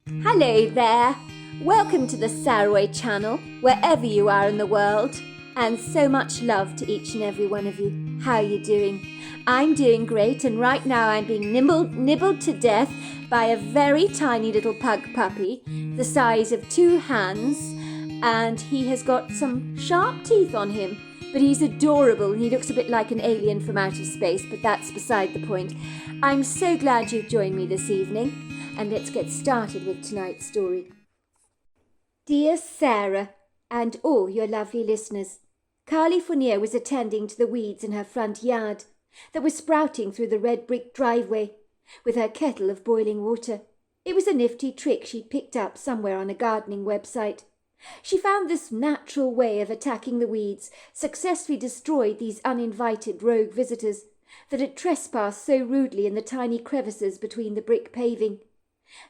Hello there! Welcome to the Saroy channel, wherever you are in the world, and so much love to each and every one of you. How are you doing? I'm doing great, and right now I'm being nibbled to death by a very tiny little pug puppy, the size of 2 hands, and he has got some sharp teeth on him, but he's adorable and he looks a bit like an alien from outer space, but that's beside the point. I'm so glad you've joined me this evening. And let's get started with tonight's story. Dear Sarah, and all your lovely listeners, Carly Fournier was attending to the weeds in her front yard that were sprouting through the red brick driveway with her kettle of boiling water. It was a nifty trick she'd picked up somewhere on a gardening website. She found this natural way of attacking the weeds successfully destroyed these uninvited rogue visitors that had trespassed so rudely in the tiny crevices between the brick paving.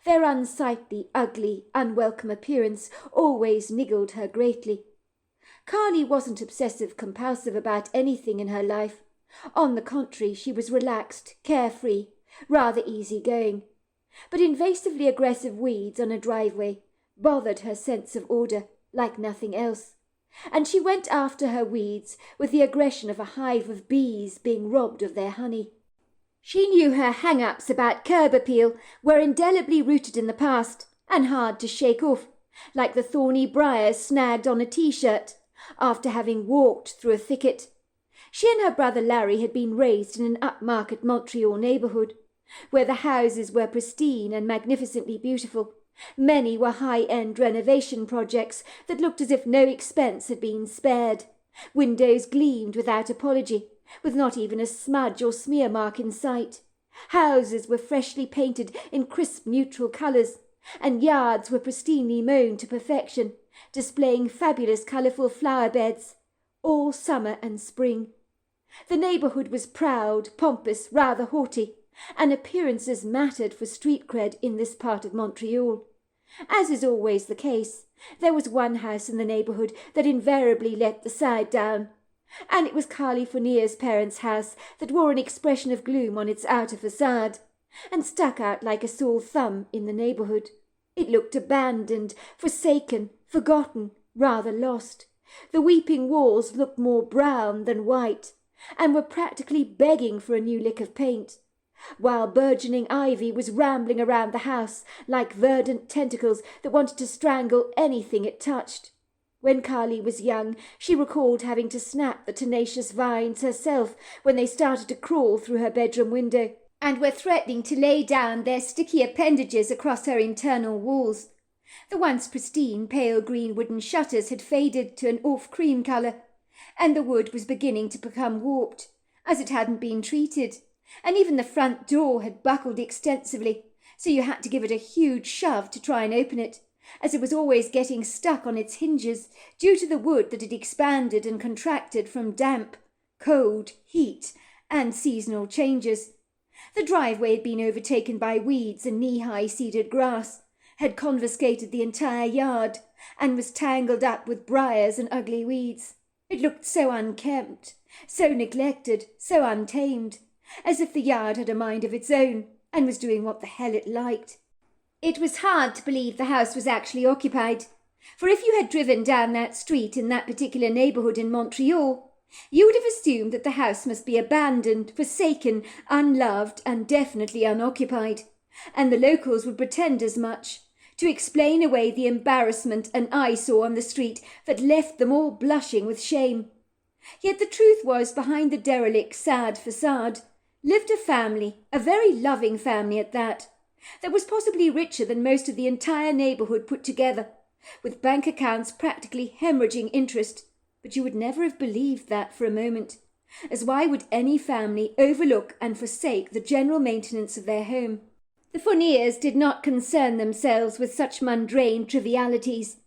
Their unsightly, ugly, unwelcome appearance always niggled her greatly. Carly wasn't obsessive-compulsive about anything in her life. On the contrary, she was relaxed, carefree, rather easy-going. But invasively aggressive weeds on a driveway bothered her sense of order like nothing else, and she went after her weeds with the aggression of a hive of bees being robbed of their honey. She knew her hang-ups about curb appeal were indelibly rooted in the past and hard to shake off, like the thorny briars snagged on a T-shirt after having walked through a thicket. She and her brother Larry had been raised in an upmarket Montreal neighbourhood, where the houses were pristine and magnificently beautiful. Many were high-end renovation projects that looked as if no expense had been spared. Windows gleamed without apology, with not even a smudge or smear mark in sight. Houses were freshly painted in crisp neutral colours, and yards were pristinely mown to perfection, displaying fabulous colourful flower beds, all summer and spring. The neighbourhood was proud, pompous, rather haughty, and appearances mattered for street cred in this part of Montreal. As is always the case, there was one house in the neighbourhood that invariably let the side down, and it was Carly Fournier's parents' house that wore an expression of gloom on its outer facade, and stuck out like a sore thumb in the neighbourhood. It looked abandoned, forsaken, forgotten, rather lost. The weeping walls looked more brown than white, and were practically begging for a new lick of paint, while burgeoning ivy was rambling around the house like verdant tentacles that wanted to strangle anything it touched. When Carly was young, she recalled having to snap the tenacious vines herself when they started to crawl through her bedroom window, and were threatening to lay down their sticky appendages across her internal walls. The once pristine pale green wooden shutters had faded to an off-cream colour, and the wood was beginning to become warped, as it hadn't been treated, and even the front door had buckled extensively, so you had to give it a huge shove to try and open it, as it was always getting stuck on its hinges due to the wood that had expanded and contracted from damp, cold, heat, and seasonal changes. The driveway had been overtaken by weeds and knee-high seeded grass, had confiscated the entire yard, and was tangled up with briars and ugly weeds. It looked so unkempt, so neglected, so untamed, as if the yard had a mind of its own and was doing what the hell it liked. It was hard to believe the house was actually occupied, for if you had driven down that street in that particular neighbourhood in Montreal, you would have assumed that the house must be abandoned, forsaken, unloved, and definitely unoccupied, and the locals would pretend as much, to explain away the embarrassment and eyesore on the street that left them all blushing with shame. Yet the truth was, behind the derelict, sad facade lived a family, a very loving family at that was possibly richer than most of the entire neighbourhood put together, with bank accounts practically hemorrhaging interest. But you would never have believed that for a moment, as why would any family overlook and forsake the general maintenance of their home? The Fourniers did not concern themselves with such mundane trivialities.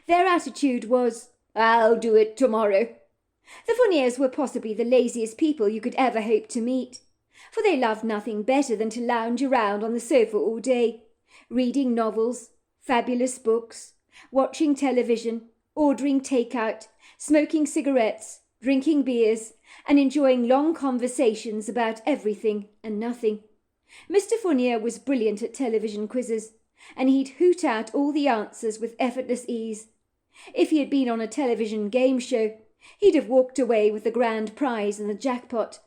Their attitude was, "I'll do it tomorrow." The Fourniers were possibly the laziest people you could ever hope to meet, for they loved nothing better than to lounge around on the sofa all day, reading novels, fabulous books, watching television, ordering take-out, smoking cigarettes, drinking beers, and enjoying long conversations about everything and nothing. Mr. Fournier was brilliant at television quizzes, and he'd hoot out all the answers with effortless ease. If he had been on a television game show, he'd have walked away with the grand prize and the jackpot,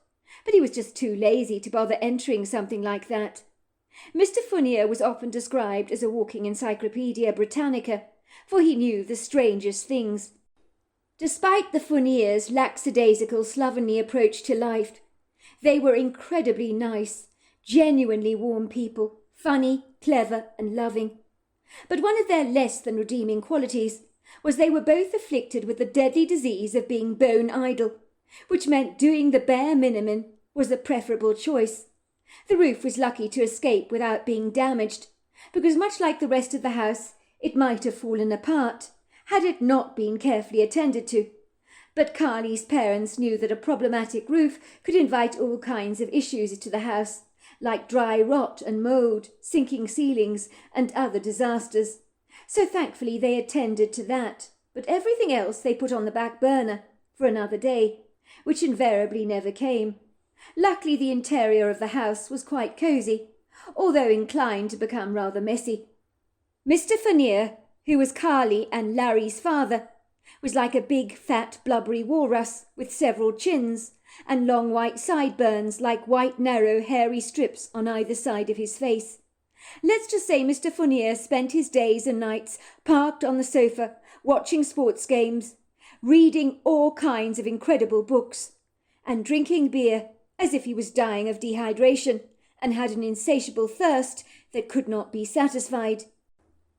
but he was just too lazy to bother entering something like that. Mr. Fournier was often described as a walking Encyclopedia Britannica, for he knew the strangest things. Despite the Fourniers' lackadaisical, slovenly approach to life, they were incredibly nice, genuinely warm people, funny, clever, and loving. But one of their less than redeeming qualities was they were both afflicted with the deadly disease of being bone idle, which meant doing the bare minimum was the preferable choice. The roof was lucky to escape without being damaged, because much like the rest of the house, it might have fallen apart, had it not been carefully attended to. But Carly's parents knew that a problematic roof could invite all kinds of issues into the house, like dry rot and mould, sinking ceilings, and other disasters. So thankfully they attended to that, but everything else they put on the back burner for another day, which invariably never came. Luckily the interior of the house was quite cosy, although inclined to become rather messy. Mr. Fournier, who was Carly and Larry's father, was like a big, fat, blubbery walrus with several chins and long white sideburns like white, narrow, hairy strips on either side of his face. Let's just say Mr. Fournier spent his days and nights parked on the sofa, watching sports games, reading all kinds of incredible books, and drinking beer as if he was dying of dehydration and had an insatiable thirst that could not be satisfied.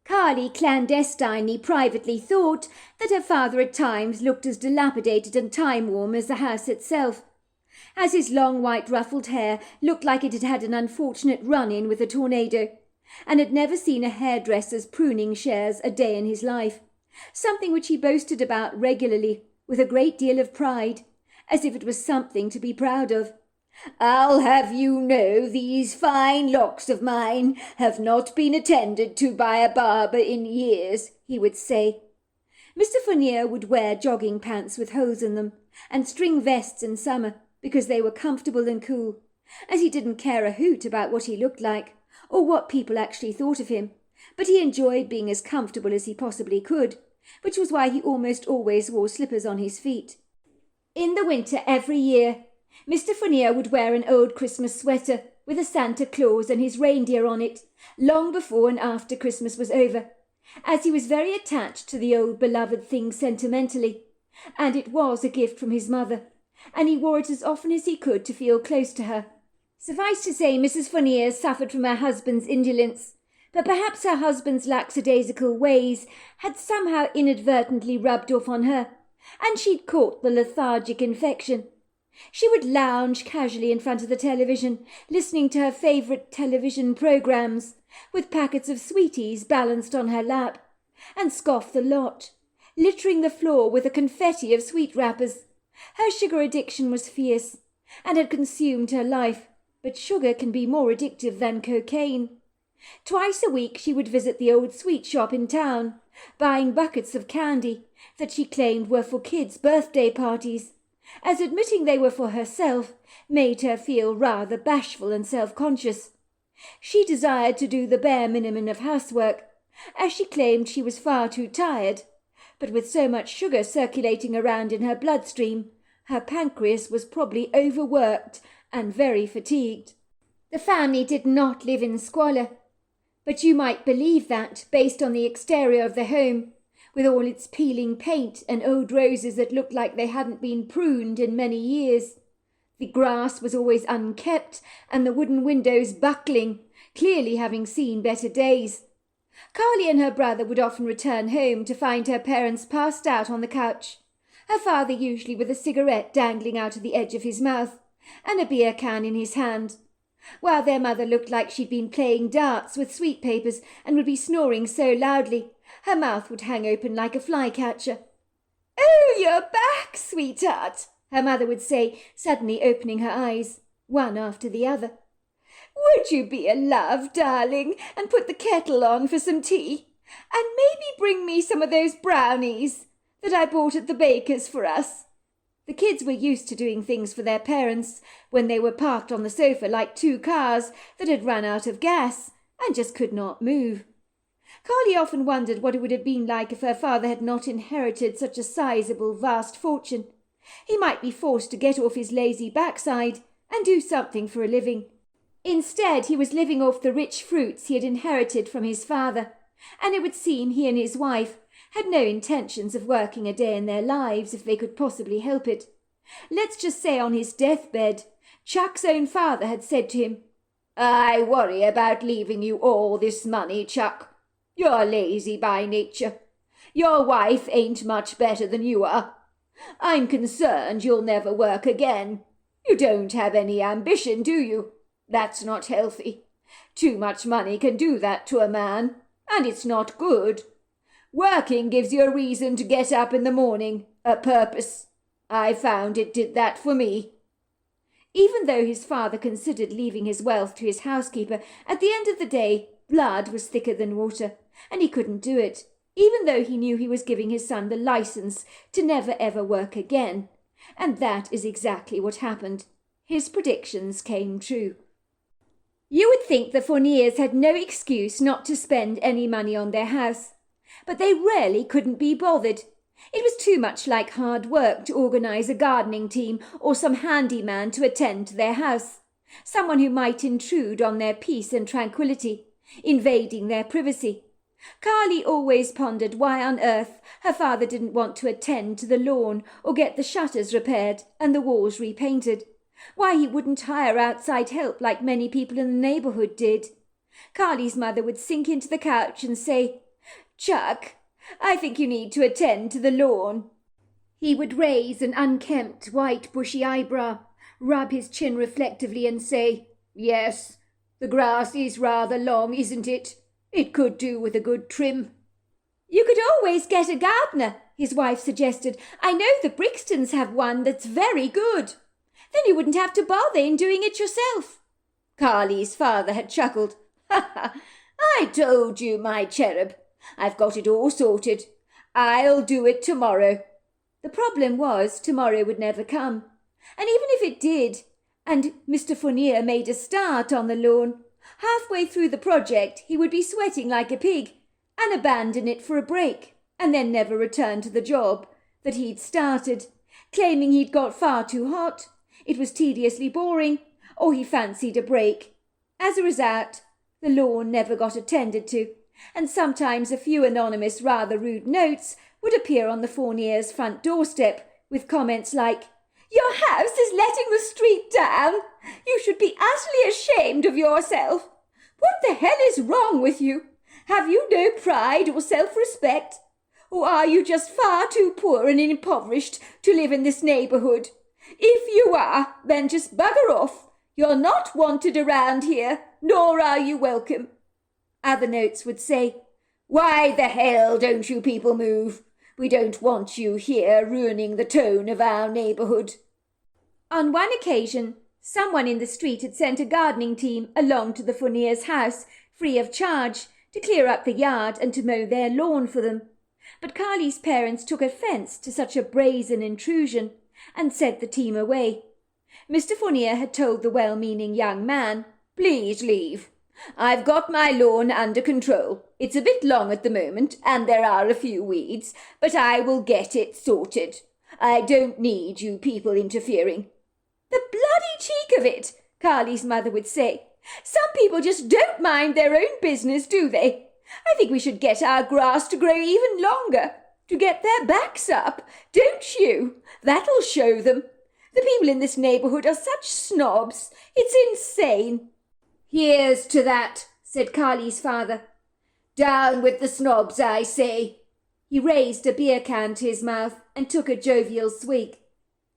Carly clandestinely privately thought that her father at times looked as dilapidated and time-worn as the house itself, as his long white ruffled hair looked like it had had an unfortunate run-in with a tornado, and had never seen a hairdresser's pruning shears a day in his life, something which he boasted about regularly with a great deal of pride, as if it was something to be proud of. "I'll have you know these fine locks of mine have not been attended to by a barber in years," he would say. Mr. Fournier would wear jogging pants with holes in them, and string vests in summer because they were comfortable and cool, as he didn't care a hoot about what he looked like, or what people actually thought of him, but he enjoyed being as comfortable as he possibly could, which was why he almost always wore slippers on his feet. In the winter every year, Mr. Fournier would wear an old Christmas sweater with a Santa Claus and his reindeer on it, long before and after Christmas was over, as he was very attached to the old beloved thing sentimentally, and it was a gift from his mother, and he wore it as often as he could to feel close to her. Suffice to say, Mrs. Fournier suffered from her husband's indolence, but perhaps her husband's lackadaisical ways had somehow inadvertently rubbed off on her, and she'd caught the lethargic infection. She would lounge casually in front of the television, listening to her favourite television programmes, with packets of sweeties balanced on her lap, and scoff the lot, littering the floor with a confetti of sweet wrappers. Her sugar addiction was fierce, and had consumed her life, but sugar can be more addictive than cocaine. Twice a week she would visit the old sweet shop in town, buying buckets of candy that she claimed were for kids' birthday parties, as admitting they were for herself made her feel rather bashful and self-conscious. She desired to do the bare minimum of housework, as she claimed she was far too tired, but with so much sugar circulating around in her bloodstream, her pancreas was probably overworked and very fatigued. The family did not live in squalor, but you might believe that based on the exterior of the home, with all its peeling paint and old roses that looked like they hadn't been pruned in many years. The grass was always unkept and the wooden windows buckling, clearly having seen better days. Carly and her brother would often return home to find her parents passed out on the couch, her father usually with a cigarette dangling out of the edge of his mouth and a beer can in his hand, while their mother looked like she'd been playing darts with sweet papers and would be snoring so loudly her mouth would hang open like a flycatcher. "Oh, you're back, sweetheart," her mother would say, suddenly opening her eyes, one after the other. "Would you be a love, darling, and put the kettle on for some tea? And maybe bring me some of those brownies that I bought at the baker's for us." The kids were used to doing things for their parents when they were parked on the sofa like two cars that had run out of gas and just could not move. Carly often wondered what it would have been like if her father had not inherited such a sizable, vast fortune. He might be forced to get off his lazy backside and do something for a living. Instead, he was living off the rich fruits he had inherited from his father, and it would seem he and his wife had no intentions of working a day in their lives if they could possibly help it. Let's just say on his deathbed, Chuck's own father had said to him, "I worry about leaving you all this money, Chuck. You're lazy by nature. Your wife ain't much better than you are. I'm concerned you'll never work again. You don't have any ambition, do you? That's not healthy. Too much money can do that to a man, and it's not good. Working gives you a reason to get up in the morning, a purpose. I found it did that for me." Even though his father considered leaving his wealth to his housekeeper, at the end of the day, blood was thicker than water, and he couldn't do it, even though he knew he was giving his son the license to never ever work again. And that is exactly what happened. His predictions came true. You would think the Fourniers had no excuse not to spend any money on their house, but they really couldn't be bothered. It was too much like hard work to organise a gardening team or some handyman to attend to their house, someone who might intrude on their peace and tranquillity, invading their privacy. Carly always pondered why on earth her father didn't want to attend to the lawn or get the shutters repaired and the walls repainted, why he wouldn't hire outside help like many people in the neighbourhood did. Carly's mother would sink into the couch and say, "Chuck, I think you need to attend to the lawn." He would raise an unkempt, white, bushy eyebrow, rub his chin reflectively and say, "Yes, the grass is rather long, isn't it? It could do with a good trim." "You could always get a gardener," his wife suggested. "I know the Brixtons have one that's very good. Then you wouldn't have to bother in doing it yourself." Carly's father had chuckled. "Ha ha! I told you, my cherub. I've got it all sorted. I'll do it tomorrow." The problem was tomorrow would never come. And even if it did, and Mr. Fournier made a start on the lawn, halfway through the project he would be sweating like a pig and abandon it for a break, and then never return to the job that he'd started, claiming he'd got far too hot, it was tediously boring, or he fancied a break. As a result, the lawn never got attended to, and sometimes a few anonymous, rather rude notes would appear on the Fourniers' front doorstep with comments like, "Your house is letting the street down. You should be utterly ashamed of yourself. What the hell is wrong with you? Have you no pride or self-respect? Or are you just far too poor and impoverished to live in this neighbourhood? If you are, then just bugger off. You're not wanted around here, nor are you welcome." Other notes would say, "Why the hell don't you people move? We don't want you here ruining the tone of our neighbourhood." On one occasion, someone in the street had sent a gardening team along to the Fourniers' house, free of charge, to clear up the yard and to mow their lawn for them. But Carly's parents took offence to such a brazen intrusion and sent the team away. Mr. Fournier had told the well-meaning young man, "Please leave. I've got my lawn under control. It's a bit long at the moment, and there are a few weeds, but I will get it sorted. I don't need you people interfering." "The bloody cheek of it," Carly's mother would say. "Some people just don't mind their own business, do they? I think we should get our grass to grow even longer, to get their backs up, don't you? That'll show them. The people in this neighbourhood are such snobs. It's insane." "Here's to that," said Carly's father. "Down with the snobs, I say." He raised a beer can to his mouth and took a jovial swig.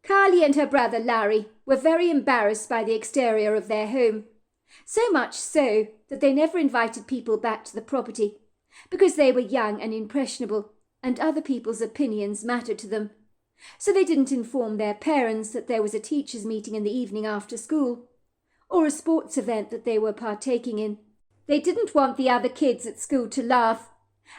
Carly and her brother Larry were very embarrassed by the exterior of their home, so much so that they never invited people back to the property, because they were young and impressionable, and other people's opinions mattered to them. So they didn't inform their parents that there was a teachers' meeting in the evening after school, or a sports event that they were partaking in. They didn't want the other kids at school to laugh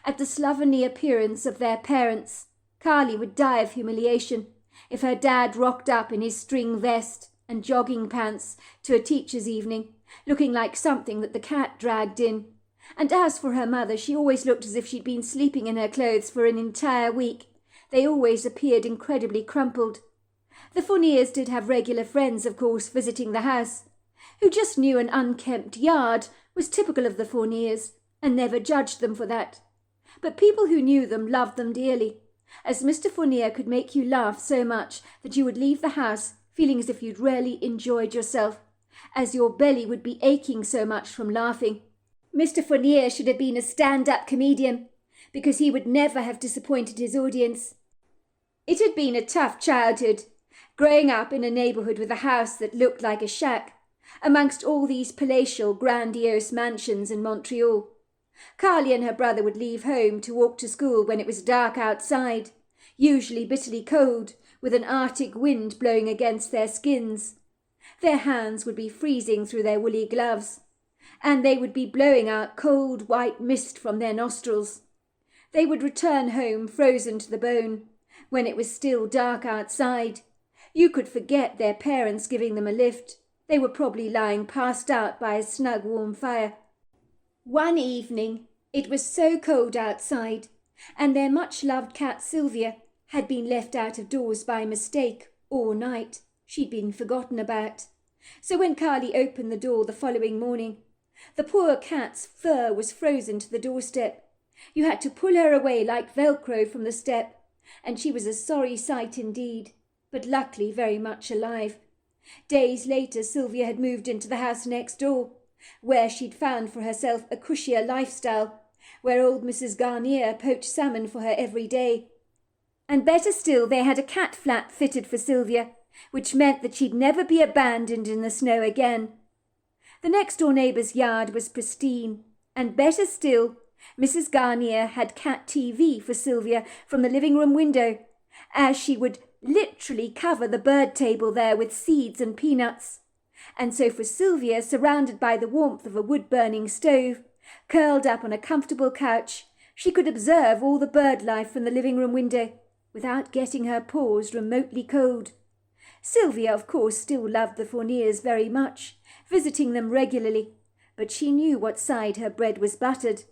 at the slovenly appearance of their parents. Carly would die of humiliation if her dad rocked up in his string vest and jogging pants to a teacher's evening, looking like something that the cat dragged in, And as for her mother, she always looked as if she'd been sleeping in her clothes for an entire week. They always appeared incredibly crumpled. The Fourniers did have regular friends, of course, visiting the house, who just knew an unkempt yard was typical of the Fourniers and never judged them for that. But people who knew them loved them dearly, as Mr. Fournier could make you laugh so much that you would leave the house feeling as if you'd really enjoyed yourself, as your belly would be aching so much from laughing. Mr. Fournier should have been a stand-up comedian, because he would never have disappointed his audience. It had been a tough childhood, growing up in a neighbourhood with a house that looked like a shack, amongst all these palatial, grandiose mansions in Montreal. Carly and her brother would leave home to walk to school when it was dark outside, usually bitterly cold, with an Arctic wind blowing against their skins. Their hands would be freezing through their woolly gloves, and they would be blowing out cold white mist from their nostrils. They would return home frozen to the bone, when it was still dark outside. You could forget their parents giving them a lift. They were probably lying passed out by a snug warm fire. One evening, it was so cold outside, and their much-loved cat Sylvia had been left out of doors by mistake all night. She'd been forgotten about. So when Carly opened the door the following morning, the poor cat's fur was frozen to the doorstep. You had to pull her away like Velcro from the step, and she was a sorry sight indeed, but luckily very much alive. Days later, Sylvia had moved into the house next door, where she'd found for herself a cushier lifestyle, where old Mrs. Garnier poached salmon for her every day. And better still, they had a cat flap fitted for Sylvia, which meant that she'd never be abandoned in the snow again. The next-door neighbour's yard was pristine, and better still, Mrs. Garnier had cat TV for Sylvia from the living-room window, as she would literally cover the bird table there with seeds and peanuts. And so for Sylvia, surrounded by the warmth of a wood-burning stove, curled up on a comfortable couch, she could observe all the bird life from the living-room window, without getting her paws remotely cold. Sylvia, of course, still loved the Fourniers very much, visiting them regularly, but she knew what side her bread was buttered,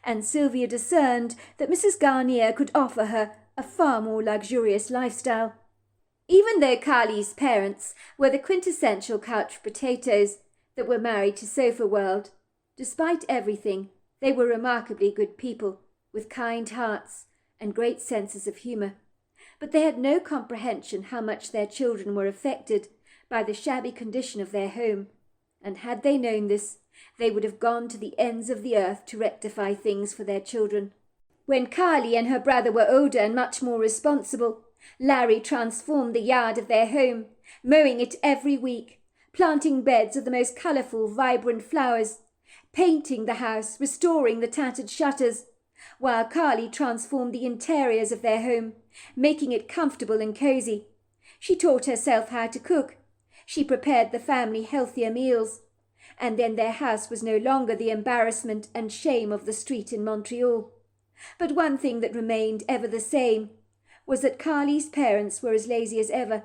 and Sylvia discerned that Mrs. Garnier could offer her a far more luxurious lifestyle. Even though Carly's parents were the quintessential couch potatoes that were married to sofa world, despite everything, they were remarkably good people, with kind hearts and great senses of humour. But they had no comprehension how much their children were affected by the shabby condition of their home, and had they known this, they would have gone to the ends of the earth to rectify things for their children. When Carly and her brother were older and much more responsible, Larry transformed the yard of their home, mowing it every week, planting beds of the most colourful, vibrant flowers, painting the house, restoring the tattered shutters, while Carly transformed the interiors of their home, making it comfortable and cosy. She taught herself how to cook. She prepared the family healthier meals. And then their house was no longer the embarrassment and shame of the street in Montreal. But one thing that remained ever the same was that Carly's parents were as lazy as ever,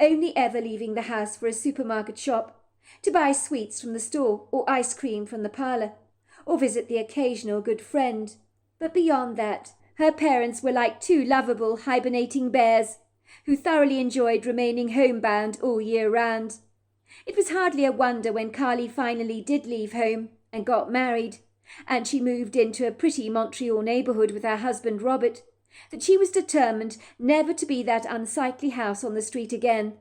only ever leaving the house for a supermarket shop, to buy sweets from the store or ice cream from the parlour, or visit the occasional good friend. But beyond that, her parents were like two lovable hibernating bears, who thoroughly enjoyed remaining homebound all year round. It was hardly a wonder when Carly finally did leave home and got married, and she moved into a pretty Montreal neighbourhood with her husband Robert, that she was determined never to be that unsightly house on the street again,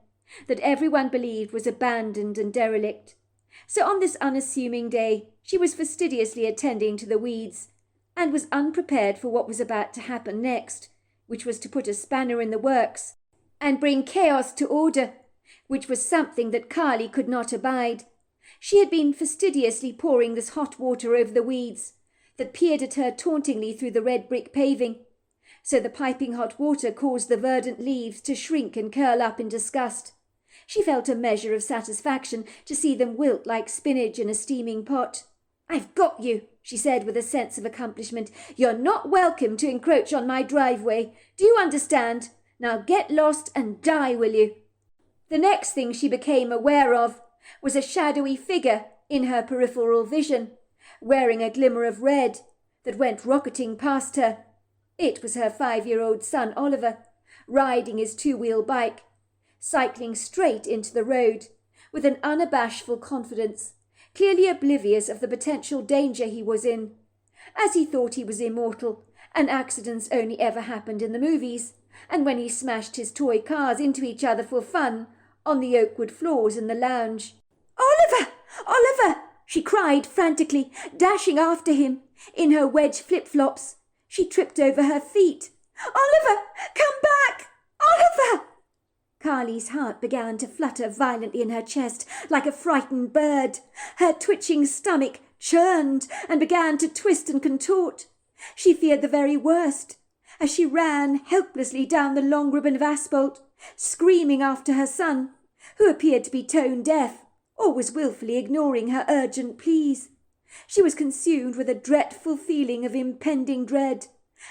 that everyone believed was abandoned and derelict. So on this unassuming day, she was fastidiously attending to the weeds, and was unprepared for what was about to happen next, which was to put a spanner in the works and bring chaos to order, which was something that Carly could not abide. She had been fastidiously pouring this hot water over the weeds that peered at her tauntingly through the red brick paving, so the piping hot water caused the verdant leaves to shrink and curl up in disgust. She felt a measure of satisfaction to see them wilt like spinach in a steaming pot. "I've got you," she said with a sense of accomplishment. "You're not welcome to encroach on my driveway. Do you understand? Now get lost and die, will you?" The next thing she became aware of was a shadowy figure in her peripheral vision, wearing a glimmer of red that went rocketing past her. It was her 5-year-old son Oliver, riding his 2-wheel bike, cycling straight into the road with an unabashful confidence, clearly oblivious of the potential danger he was in. As he thought he was immortal, and accidents only ever happened in the movies, and when he smashed his toy cars into each other for fun on the oakwood floors in the lounge. "Oliver! Oliver!" she cried frantically, dashing after him. In her wedge flip-flops, she tripped over her feet. "Oliver! Come back! Oliver!" Carly's heart began to flutter violently in her chest like a frightened bird. Her twitching stomach churned and began to twist and contort. She feared the very worst as she ran helplessly down the long ribbon of asphalt, screaming after her son, who appeared to be tone deaf or was wilfully ignoring her urgent pleas. She was consumed with a dreadful feeling of impending dread,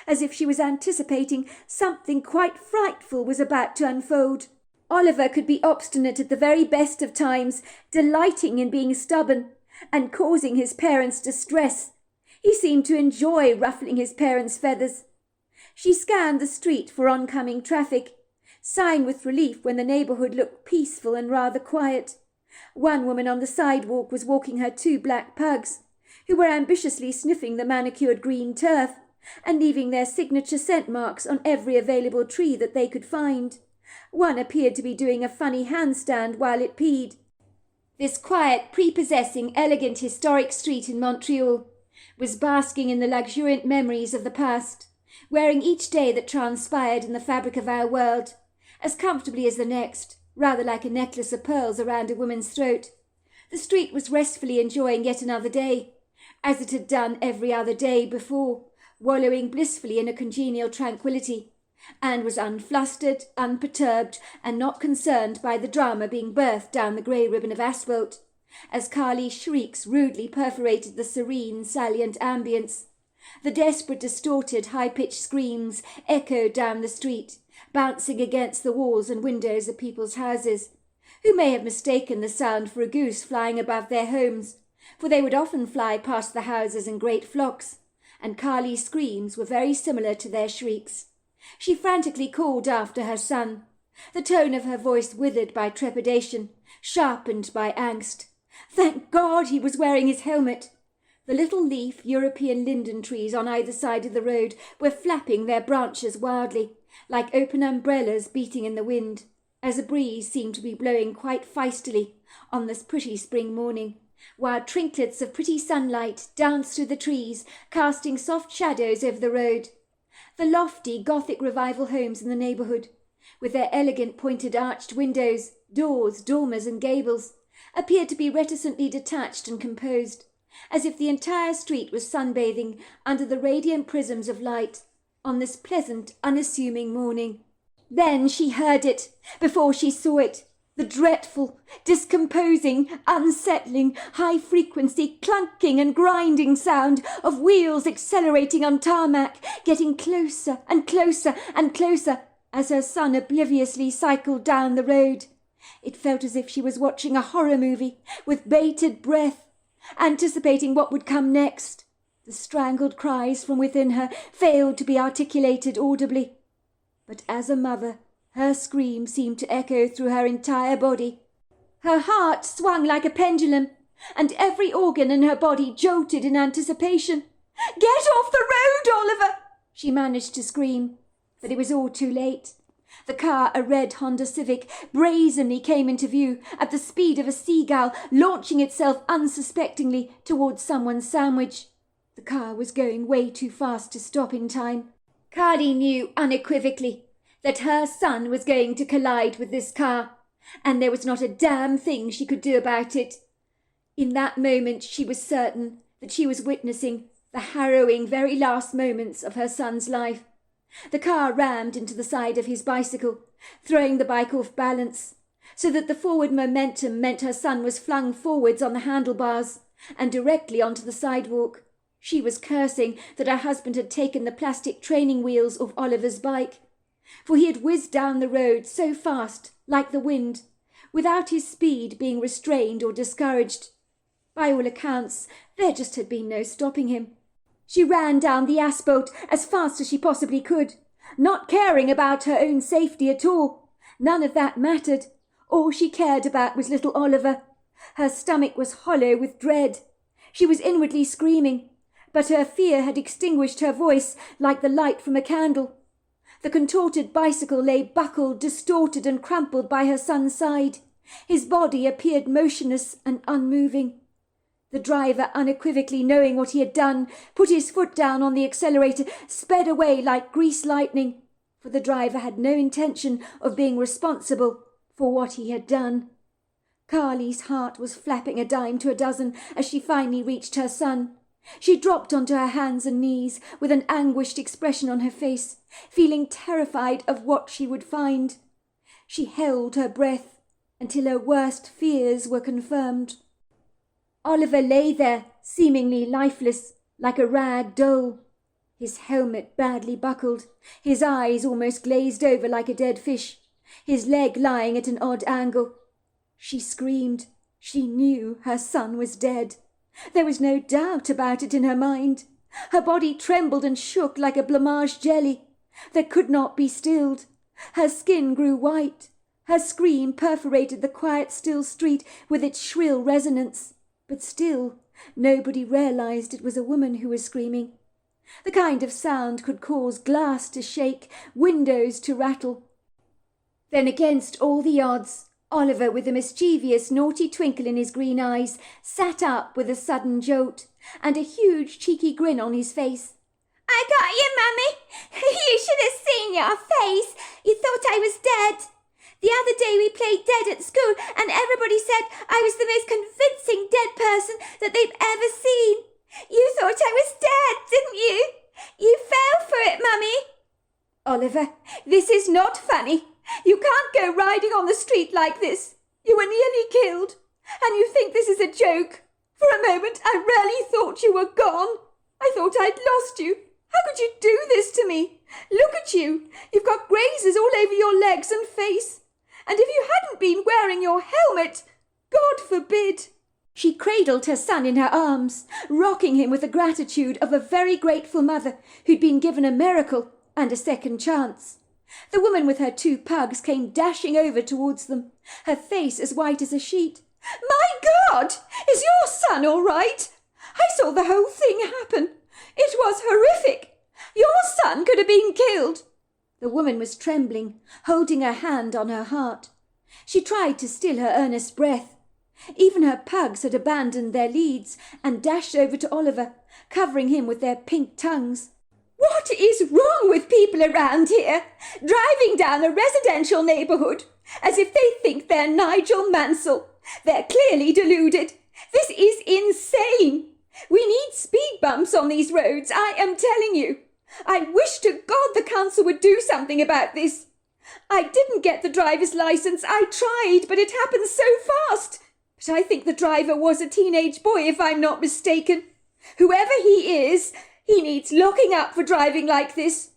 as if she was anticipating something quite frightful was about to unfold. Oliver could be obstinate at the very best of times, delighting in being stubborn and causing his parents distress. He seemed to enjoy ruffling his parents' feathers. She scanned the street for oncoming traffic, sighing with relief when the neighbourhood looked peaceful and rather quiet. One woman on the sidewalk was walking her 2 black pugs, who were ambitiously sniffing the manicured green turf and leaving their signature scent marks on every available tree that they could find. One appeared to be doing a funny handstand while it peed. This quiet, prepossessing, elegant, historic street in Montreal was basking in the luxuriant memories of the past, wearing each day that transpired in the fabric of our world as comfortably as the next, rather like a necklace of pearls around a woman's throat. The street was restfully enjoying yet another day, as it had done every other day before, wallowing blissfully in a congenial tranquillity, and was unflustered, unperturbed, and not concerned by the drama being birthed down the grey ribbon of asphalt, as Carly's shrieks rudely perforated the serene, salient ambience. The desperate, distorted, high-pitched screams echoed down the street, bouncing against the walls and windows of people's houses, who may have mistaken the sound for a goose flying above their homes, for they would often fly past the houses in great flocks, and Carly's screams were very similar to their shrieks. She frantically called after her son, the tone of her voice withered by trepidation, sharpened by angst. Thank God he was wearing his helmet. The little leaf European linden trees on either side of the road were flapping their branches wildly, like open umbrellas beating in the wind, as a breeze seemed to be blowing quite feistily on this pretty spring morning, while trinklets of pretty sunlight danced through the trees, casting soft shadows over the road. The lofty Gothic Revival homes in the neighbourhood, with their elegant pointed arched windows, doors, dormers and gables, appeared to be reticently detached and composed, as if the entire street was sunbathing under the radiant prisms of light on this pleasant, unassuming morning. Then she heard it, before she saw it, the dreadful, discomposing, unsettling, high-frequency clunking and grinding sound of wheels accelerating on tarmac, getting closer and closer and closer as her son obliviously cycled down the road. It felt as if she was watching a horror movie with bated breath, anticipating what would come next. The strangled cries from within her failed to be articulated audibly, but as a mother, her scream seemed to echo through her entire body. Her heart swung like a pendulum, and every organ in her body jolted in anticipation. "Get off the road, Oliver!" she managed to scream, but it was all too late. The car, a red Honda Civic, brazenly came into view at the speed of a seagull, launching itself unsuspectingly towards someone's sandwich. The car was going way too fast to stop in time. Carly knew unequivocally that her son was going to collide with this car, and there was not a damn thing she could do about it. In that moment she was certain that she was witnessing the harrowing very last moments of her son's life. The car rammed into the side of his bicycle, throwing the bike off balance, so that the forward momentum meant her son was flung forwards on the handlebars and directly onto the sidewalk. She was cursing that her husband had taken the plastic training wheels off Oliver's bike, for he had whizzed down the road so fast, like the wind, without his speed being restrained or discouraged. By all accounts, there just had been no stopping him. She ran down the asphalte as fast as she possibly could, not caring about her own safety at all. None of that mattered. All she cared about was little Oliver. Her stomach was hollow with dread. She was inwardly screaming, but her fear had extinguished her voice like the light from a candle. The contorted bicycle lay buckled, distorted and crumpled by her son's side. His body appeared motionless and unmoving. The driver, unequivocally knowing what he had done, put his foot down on the accelerator, sped away like greased lightning, for the driver had no intention of being responsible for what he had done. Carly's heart was flapping a dime to a dozen as she finally reached her son. She dropped onto her hands and knees with an anguished expression on her face, feeling terrified of what she would find. She held her breath until her worst fears were confirmed. Oliver lay there, seemingly lifeless, like a rag doll. His helmet badly buckled, his eyes almost glazed over like a dead fish, his leg lying at an odd angle. She screamed. She knew her son was dead. There was no doubt about it in her mind. Her body trembled and shook like a blancmange jelly that could not be stilled. Her skin grew white. Her scream perforated the quiet, still street with its shrill resonance. But still, nobody realized it was a woman who was screaming. The kind of sound could cause glass to shake, windows to rattle. Then, against all the odds, Oliver, with a mischievous, naughty twinkle in his green eyes, sat up with a sudden jolt and a huge, cheeky grin on his face. "I got you, Mummy! You should have seen your face! You thought I was dead! The other day we played dead at school and everybody said I was the most convincing dead person that they've ever seen. You thought I was dead, didn't you? You fell for it, Mummy." "Oliver, this is not funny. You can't go riding on the street like this. You were nearly killed, and you think this is a joke. For a moment I really thought you were gone. I thought I'd lost you. How could you do this to me? Look at you. You've got grazes all over your legs and face. And if you hadn't been wearing your helmet, God forbid." She cradled her son in her arms, rocking him with the gratitude of a very grateful mother who'd been given a miracle and a second chance. The woman with her 2 pugs came dashing over towards them, her face as white as a sheet. "My God! Is your son all right? I saw the whole thing happen. It was horrific. Your son could have been killed." The woman was trembling, holding her hand on her heart. She tried to still her earnest breath. Even her pugs had abandoned their leads and dashed over to Oliver, covering him with their pink tongues. "What is wrong with people around here? Driving down a residential neighbourhood as if they think they're Nigel Mansell. They're clearly deluded. This is insane. We need speed bumps on these roads, I am telling you. I wish to God the council would do something about this. I didn't get the driver's licence. I tried, but it happened so fast. But I think the driver was a teenage boy, if I'm not mistaken. Whoever he is, he needs locking up for driving like this.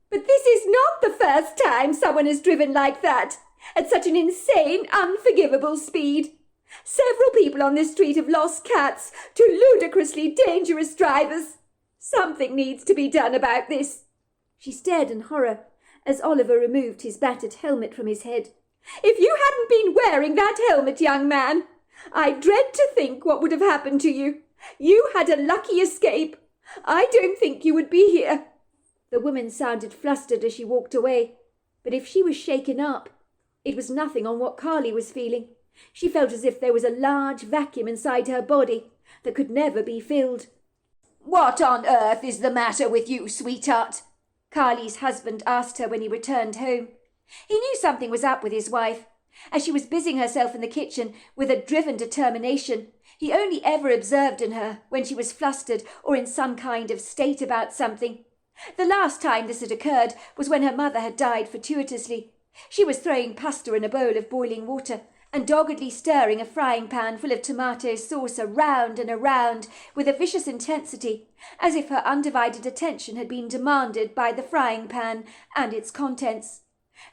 But this is not the first time someone has driven like that, at such an insane, unforgivable speed. Several people on this street have lost cats to ludicrously dangerous drivers. Something needs to be done about this." She stared in horror as Oliver removed his battered helmet from his head. "If you hadn't been wearing that helmet, young man, I dread to think what would have happened to you. You had a lucky escape. I don't think you would be here." The woman sounded flustered as she walked away, but if she was shaken up, it was nothing on what Carly was feeling. She felt as if there was a large vacuum inside her body that could never be filled. "What on earth is the matter with you, sweetheart?" Carly's husband asked her when he returned home. He knew something was up with his wife. As she was busying herself in the kitchen with a driven determination he only ever observed in her when she was flustered or in some kind of state about something. The last time this had occurred was when her mother had died fortuitously. She was throwing pasta in a bowl of boiling water and doggedly stirring a frying pan full of tomato sauce around and around with a vicious intensity, as if her undivided attention had been demanded by the frying pan and its contents.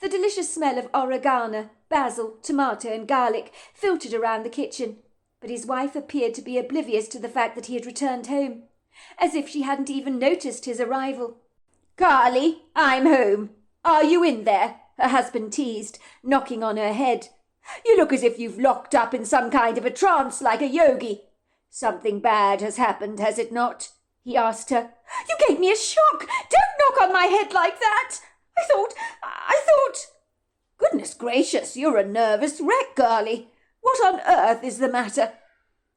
The delicious smell of oregano, basil, tomato and garlic filtered around the kitchen. but his wife appeared to be oblivious to the fact that he had returned home, as if she hadn't even noticed his arrival. "Carly, I'm home. Are you in there?" her husband teased, knocking on her head. "You look as if you've locked up in some kind of a trance like a yogi. Something bad has happened, has it not?" he asked her. "You gave me a shock. Don't knock on my head like that. I thought... Goodness gracious, you're a nervous wreck, Carly. What on earth is the matter?"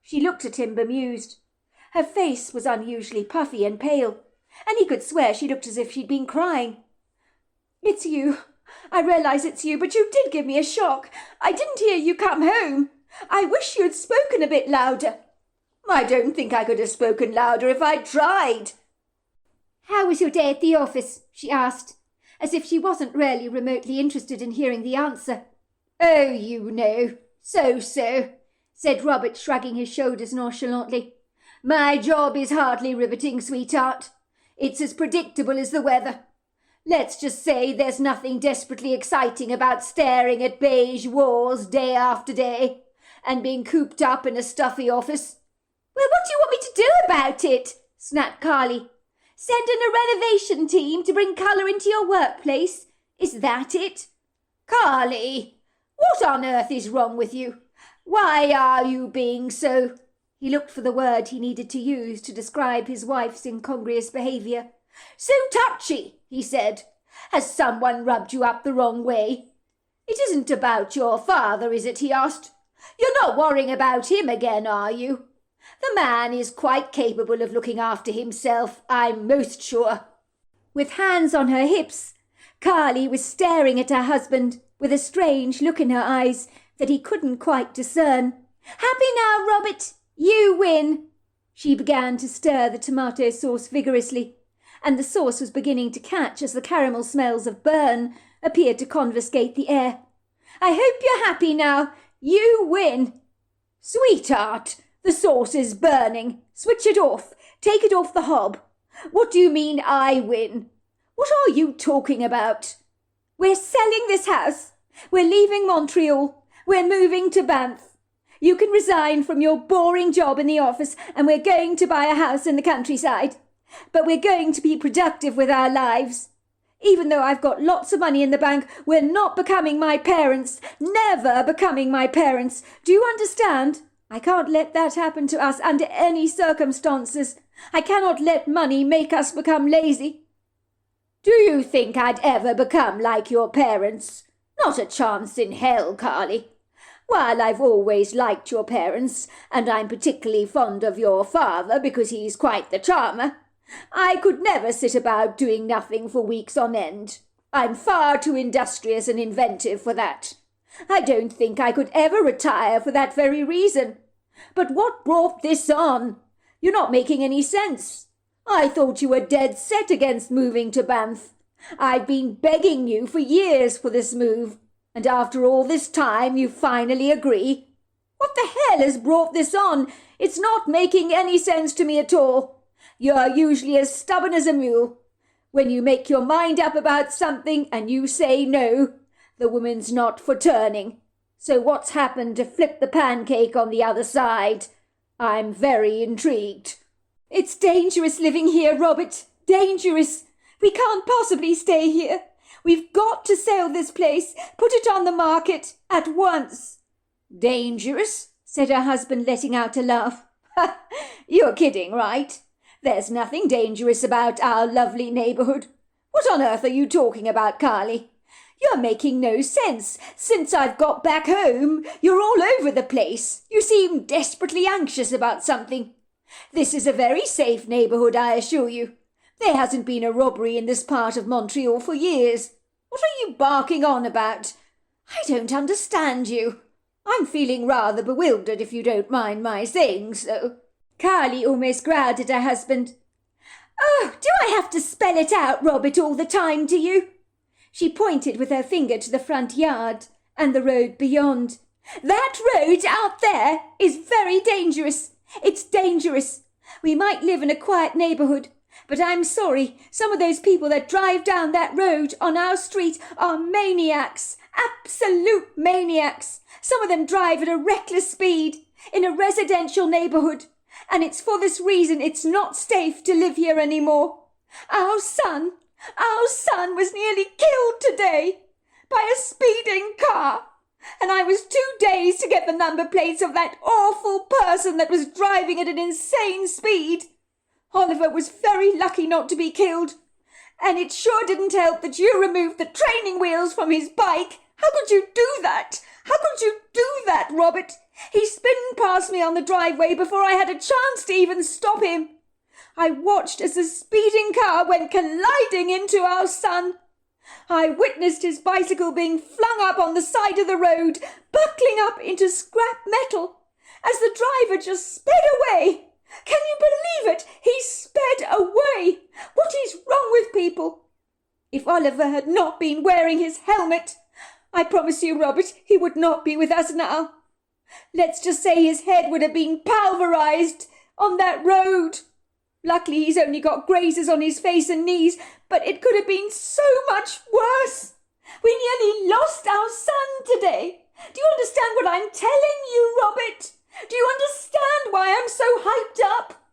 She looked at him bemused. Her face was unusually puffy and pale, and he could swear she looked as if she'd been crying. "It's you. I realise it's you, but you did give me a shock. I didn't hear you come home. I wish you'd spoken a bit louder." "I don't think I could have spoken louder if I'd tried." "How was your day at the office?" she asked, as if she wasn't really remotely interested in hearing the answer. "Oh, you know, so-so," said Robert, shrugging his shoulders nonchalantly. "My job is hardly riveting, sweetheart. It's as predictable as the weather. Let's just say there's nothing desperately exciting about staring at beige walls day after day and being cooped up in a stuffy office." "Well, what do you want me to do about it?" snapped Carly. "Send in a renovation team to bring colour into your workplace? Is that it?" "Carly, what on earth is wrong with you? Why are you being so—" He looked for the word he needed to use to describe his wife's incongruous behaviour. "So touchy," he said. "Has someone rubbed you up the wrong way?" "It isn't about your father, is it?" he asked. "You're not worrying about him again, are you? The man is quite capable of looking after himself, I'm most sure." With hands on her hips, Carly was staring at her husband with a strange look in her eyes that he couldn't quite discern. "Happy now, Robert? You win." She began to stir the tomato sauce vigorously, and the sauce was beginning to catch as the caramel smells of burn appeared to confiscate the air. "I hope you're happy now. You win." "Sweetheart, the sauce is burning. Switch it off. Take it off the hob. What do you mean I win? What are you talking about?" "We're selling this house. We're leaving Montreal. We're moving to Banff. You can resign from your boring job in the office and we're going to buy a house in the countryside. But we're going to be productive with our lives. Even though I've got lots of money in the bank, we're not becoming my parents. Never becoming my parents. Do you understand? I can't let that happen to us under any circumstances. I cannot let money make us become lazy." "Do you think I'd ever become like your parents? Not a chance in hell, Carly. While I've always liked your parents, and I'm particularly fond of your father because he's quite the charmer, I could never sit about doing nothing for weeks on end. I'm far too industrious and inventive for that. I don't think I could ever retire for that very reason. But what brought this on? You're not making any sense. I thought you were dead set against moving to Banff. I've been begging you for years for this move, and after all this time you finally agree. What the hell has brought this on? It's not making any sense to me at all. You're usually as stubborn as a mule. When you make your mind up about something and you say no, the woman's not for turning. So what's happened to flip the pancake on the other side? I'm very intrigued." "It's dangerous living here, Robert. Dangerous. We can't possibly stay here. We've got to sell this place, put it on the market, at once." "Dangerous?" said her husband, letting out a laugh. "You're kidding, right? There's nothing dangerous about our lovely neighbourhood. What on earth are you talking about, Carly? You're making no sense. Since I've got back home, you're all over the place. You seem desperately anxious about something. This is a very safe neighbourhood, I assure you. There hasn't been a robbery in this part of Montreal for years. What are you barking on about? I don't understand you. I'm feeling rather bewildered, if you don't mind my saying so." Carly almost growled at her husband. "Oh, do I have to spell it out, Robert, all the time to you?" She pointed with her finger to the front yard and the road beyond. "That road out there is very dangerous. It's dangerous. We might live in a quiet neighbourhood, but I'm sorry, some of those people that drive down that road on our street are maniacs, absolute maniacs. Some of them drive at a reckless speed. in a residential neighbourhood, and it's for this reason it's not safe to live here anymore. Our son was nearly killed today by a speeding car, and I was 2 days to get the number plates of that awful person that was driving at an insane speed. Oliver was very lucky not to be killed, and it sure didn't help that you removed the training wheels from his bike. How could you do that? How could you do that, Robert? He spun past me on the driveway before I had a chance to even stop him. I watched as the speeding car went colliding into our son. I witnessed his bicycle being flung up on the side of the road, buckling up into scrap metal, as the driver just sped away. Can you believe it? He sped away. What is wrong with people? If Oliver had not been wearing his helmet, I promise you, Robert, he would not be with us now. Let's just say his head would have been pulverized on that road. Luckily, he's only got grazes on his face and knees, but it could have been so much worse. We nearly lost our son today. Do you understand what I'm telling you, Robert? Do you understand why I'm so hyped up?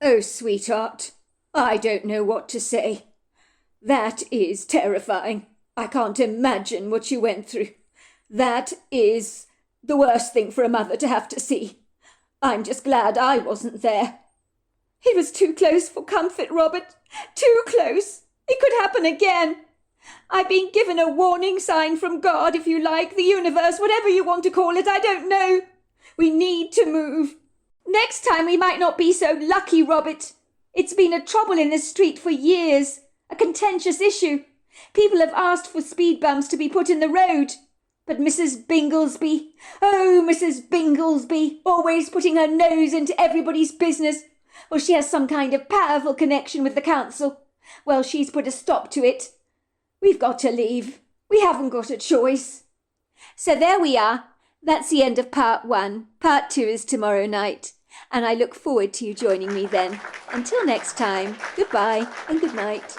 Oh, sweetheart, I don't know what to say. That is terrifying. I can't imagine what you went through. That is the worst thing for a mother to have to see. I'm just glad I wasn't there. He was too close for comfort, Robert. Too close. It could happen again. I've been given a warning sign from God, if you like, the universe, whatever you want to call it, I don't know. We need to move. Next time we might not be so lucky, Robert. It's been a trouble in this street for years, a contentious issue. People have asked for speed bumps to be put in the road. But Mrs. Binglesby, oh, Mrs. Binglesby, always putting her nose into everybody's business. Well, she has some kind of powerful connection with the council. Well, she's put a stop to it. We've got to leave. We haven't got a choice. So there we are. That's the end of part 1. Part 2 is tomorrow night. And I look forward to you joining me then. Until next time, goodbye and good night.